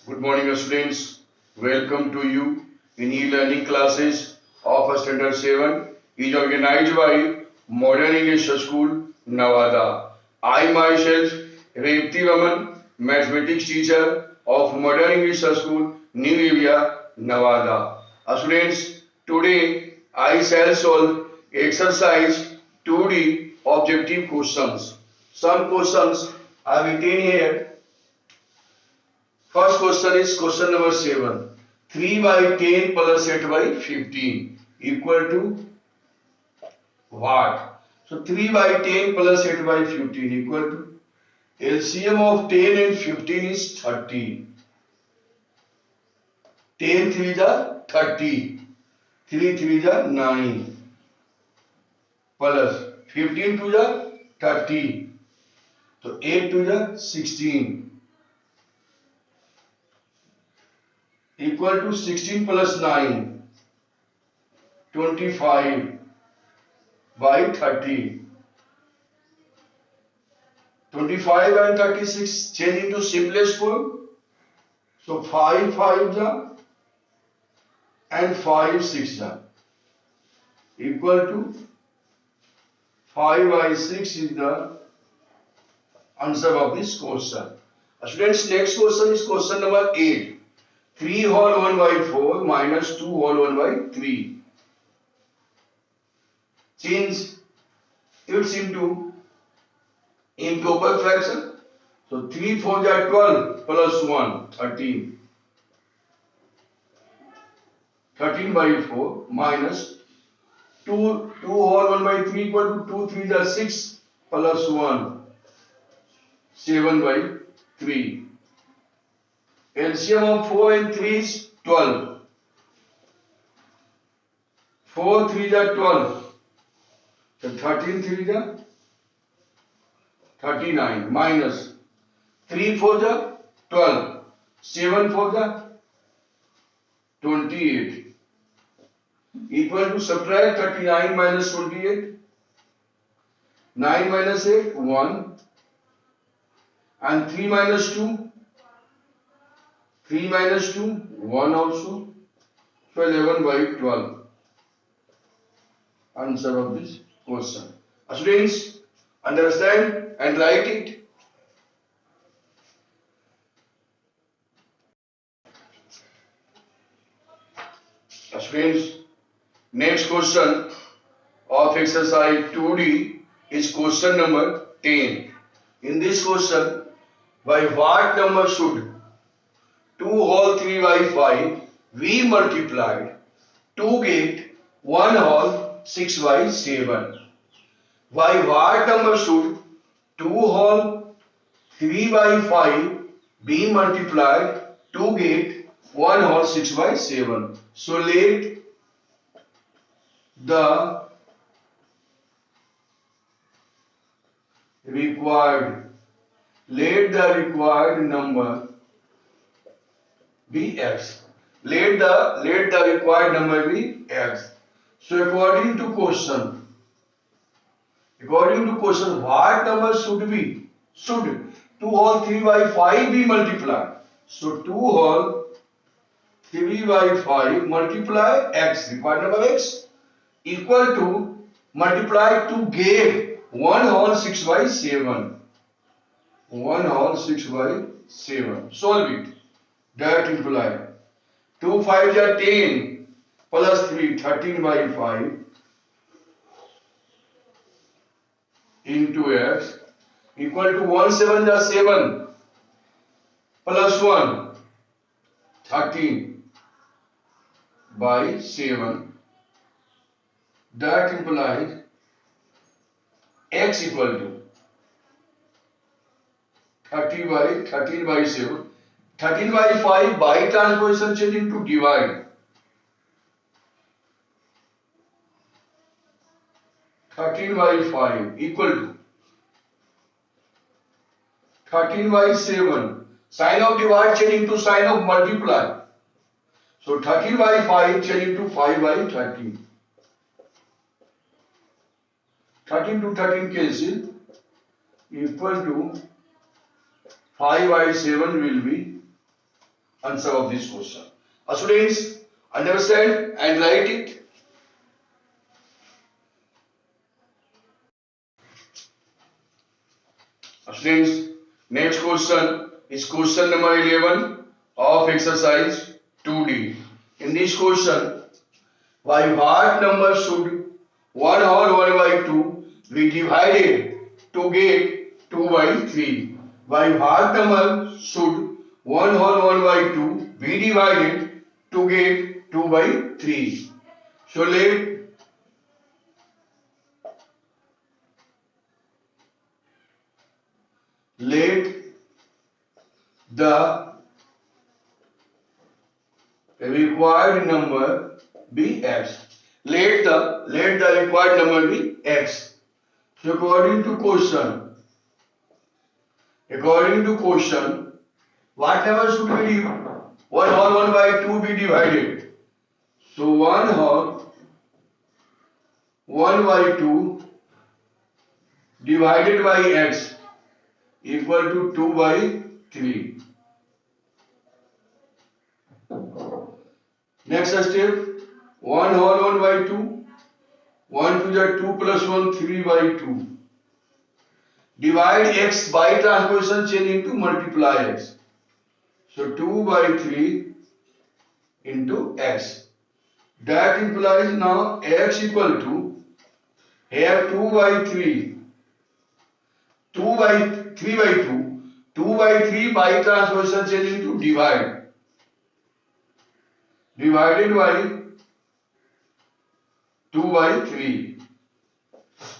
Good morning, students. Welcome to you in e-learning classes of Standard 7 is organized by Modern English School, Nevada. I myself, Revti Raman, mathematics teacher of Modern English School, New Area, Nevada. Students, today I shall solve exercise 2D objective questions. Some questions are written here. First question is question number 7. 3 by 10 plus 8 by 15 equal to what? So 3 by 10 plus 8 by 15 equal to LCM of 10 and 15 is 30. 10 3 is 30. 3 3 is 9 plus 15 2 is 30. So 8 2 is 16 equal to 16 plus 9 25 by 30. 25 and 36 change into simplest form. So 5 5 and 5 6 equal to 5 by 6 is the answer of this question. Students, next question is question number 8. 3 whole 1 by 4 minus 2 whole 1 by 3. Change it into improper fraction. So 3 4 12 plus 1 13. 13 by 4 minus 2 whole 1 by 3 equal to 2 3 is 6 plus 1 7 by 3. LCM of 4 and 3 is 12. 4 3 is 12. So 13 3 is 39 minus 3 4 is 12. 7 4 is 28 equal to subtract 39 minus 28. 9 minus 8 1 and 3 minus 2 3 minus 2 1 also. So 11 by 12 answer of this question. Students, understand and write it. Students, next question of exercise 2D is question number 10. In this question, by what number should 2 whole 3 by 5 we multiplied to get 1 whole 6 by 7? By what number should 2 whole 3 by 5 be multiplied to get 1 whole 6 by 7? So let the required number be x. Let the required number be x. So according to question, what number should 2 whole 3 by 5 be multiplied? So 2 whole 3 by 5 multiply x, required number x, equal to multiply to get 1 whole 6 by 7. 1 whole 6 by 7. Solve it. That imply 2 5 are 10 plus 3 13 by 5 into x equal to 1 7 are 7 plus 1 13 by 7. That implies x equal to 13 by 7. 13 by 5 by transposition change into divide. 13 by 5 equal to 13 by 7. Sign of divide change into sign of multiply. So 13 by 5 change into 5 by 13. 13 to 13 cancel equal to 5 by 7 will be answer of this question. Students, understand and write it. Students, next question is question number 11 of exercise 2D. In this question, by what number should 1 whole 1 by 2 be divided to get 2 by 3? By what number should 1 whole 1 by 2 be divided to get 2 by 3? So let the required number be x. Let the required number be x. So according to question, what number should be 1 whole 1 by 2 be divided? So 1 whole 1 by 2 divided by x equal to 2 by 3. Next step, 1 whole 1 by 2, 1 to the 2 plus 1, 3 by 2. Divide x by transposition change into multiply x. So 2 by 3 into x. That implies now x equal to, here 2 by 3, 2 by 3 by 2, 2 by 3 by transposition change into divide. Divided by 2 by 3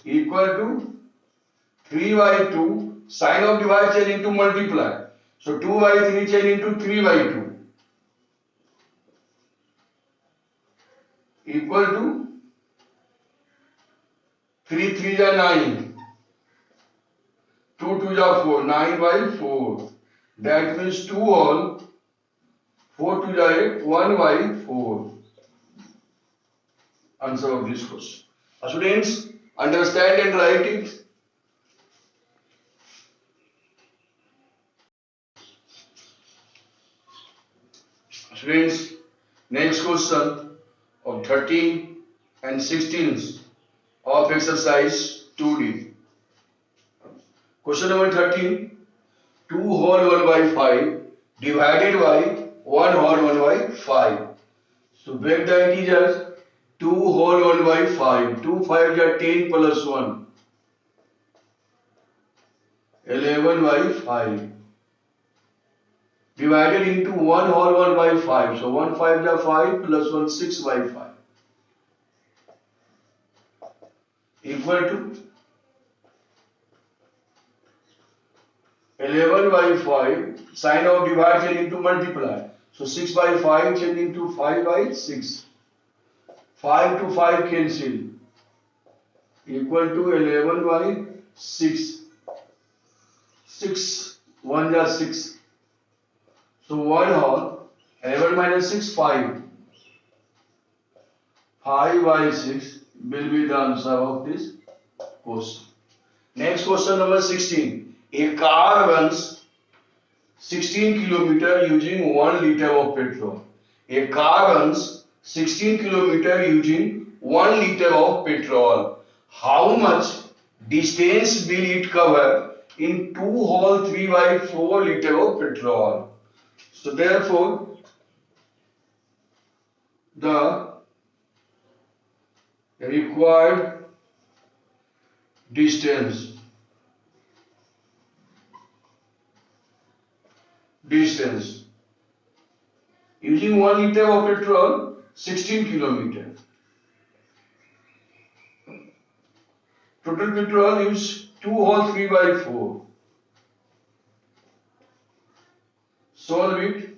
equal to 3 by 2, sign of divide change into multiply. So 2 by 3 change into 3 by 2 equal to 3 3 is 9, 2 2 is 4, 9 by 4. That means 2 whole, 4 2 is 8, 1 by 4. Answer of this question. Students, understand and write it. Students, next question of 13 and 16 of exercise 2D. Question number 13, 2 whole 1 by 5 divided by 1 whole 1 by 5. So break the integers, 2 whole 1 by 5, 2 5 is 10 plus 1, 11 by 5. Divided into 1 whole 1 by 5. So 1 5 is 5 plus 1 6 by 5. Equal to 11 by 5. Sign of divide change into multiply. So 6 by 5 change into 5 by 6. 5 to 5 cancel. Equal to 11 by 6. 6 1 is 6. So 1 whole 11 minus 6 5. 5 by 6 will be the answer of this question. Next question number 16. A car runs 16 km using 1 liter of petrol. A car runs 16 km using 1 liter of petrol. How much distance will it cover in 2 whole 3 by 4 liter of petrol? So therefore, the required distance using 1 liter of petrol 16 km. Total petrol is 2 whole 3 by 4. Solve it.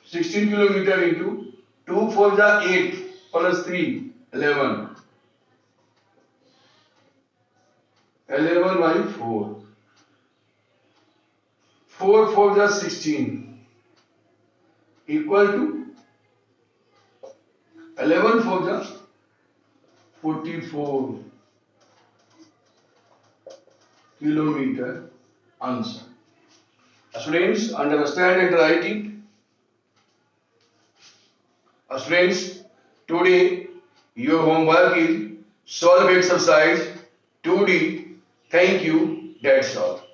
16 km into 2 4 is 8 plus 3 11. 11 by 4. 4 4 is 16 equal to 11 4 is 44 kilometer answer. Students, understand and write it. Students, today your homework is solve exercise 2D. Thank you. That's all.